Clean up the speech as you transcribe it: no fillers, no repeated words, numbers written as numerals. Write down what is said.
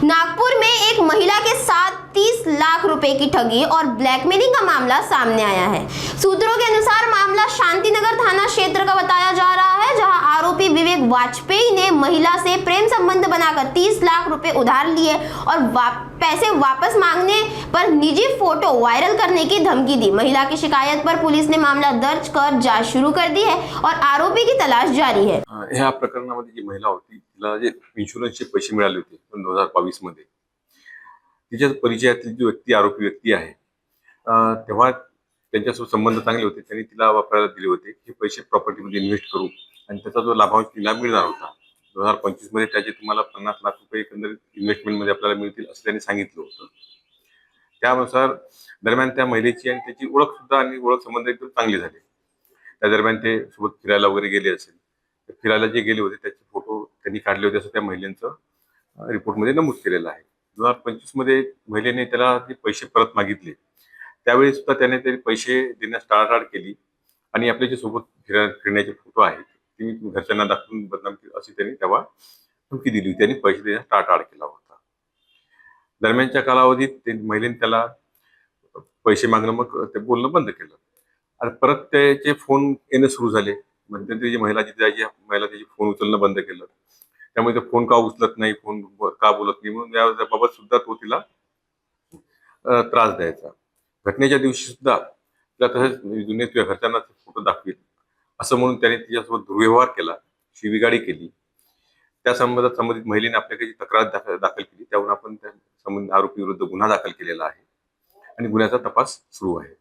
नागपुर में एक महिला के साथ 30 लाख रुपए की ठगी और ब्लैकमेलिंग का मामला सामने आया है। सूत्रों के अनुसार मामला शांतिनगर थाना क्षेत्र का बताया जा रहा है, जहां आरोपी विवेक वाजपेयी ने महिला से प्रेम संबंध बनाकर 30 लाख रुपए उधार लिए और पैसे वापस मांगने पर निजी फोटो वायरल करने की धमकी दी। महिला की शिकायत पर पुलिस ने मामला दर्ज कर जांच शुरू कर दी है और आरोपी की तलाश जारी है। ह्या प्रकरणामध्ये जी महिला होती तिला जे इन्शुरन्सचे पैसे मिळाले होते 2022 मध्ये, तिच्या परिचयातली जी आरोपी व्यक्ती आहे, तेव्हा त्यांच्यासोबत संबंध चांगले होते. त्यांनी तिला वापरायला दिले होते की पैसे प्रॉपर्टीमध्ये इन्व्हेस्ट करू आणि त्याचा जो लाभांश तिला मिळणार होता 2025 मध्ये, त्याचे तुम्हाला 50 लाख रुपये एकंदरीत इन्व्हेस्टमेंटमध्ये आपल्याला मिळतील असं त्यांनी सांगितलं होतं. त्यानुसार दरम्यान त्या महिलेची आणि त्याची ओळख सुद्धा आणि ओळख संबंध एकदम चांगले झाले. त्या दरम्यान ते सोबत फिरायला वगैरे गेले असेल. फिरायला जे गेले होते त्याचे फोटो त्यांनी काढले होते असं त्या महिलेचं रिपोर्टमध्ये नमूद केलेलं आहे. 2025 मध्ये महिलेने त्याला ते पैसे परत मागितले. त्यावेळी सुद्धा त्याने ते पैसे देण्यास टाळाटाळ केली आणि आपले जे सोबत फिरण्याचे फोटो आहेत ते मी घरच्यांना दाखवून बदनाम केली अशी त्यांनी तेव्हा धमकी दिली होती आणि पैसे देण्यास टाळाटाळ केला होता. दरम्यानच्या कालावधीत ते महिलेने त्याला पैसे मागणं मग ते बोलणं बंद केलं आणि परत त्याचे फोन येणं सुरू झाले. मध्यंतरी जी महिला जिथे जायची महिला त्याची फोन उचलणं बंद केलं. त्यामुळे ते फोन का उचलत नाही, फोन का बोलत नाही म्हणून याबाबत सुद्धा तो तिला त्रास द्यायचा. घटनेच्या दिवशी सुद्धा तिला तसंच जुने तुझ्या घरच्यांना फोटो दाखवील असं म्हणून त्याने तिच्यासोबत दुर्व्यवहार केला, शिवीगाळी केली. त्या संबंधित महिलेने आपल्याकडे तक्रार दाखल केली. त्यावरून आपण त्या संबंधित आरोपी विरुद्ध गुन्हा दाखल केलेला आहे आणि गुन्ह्याचा तपास सुरू आहे.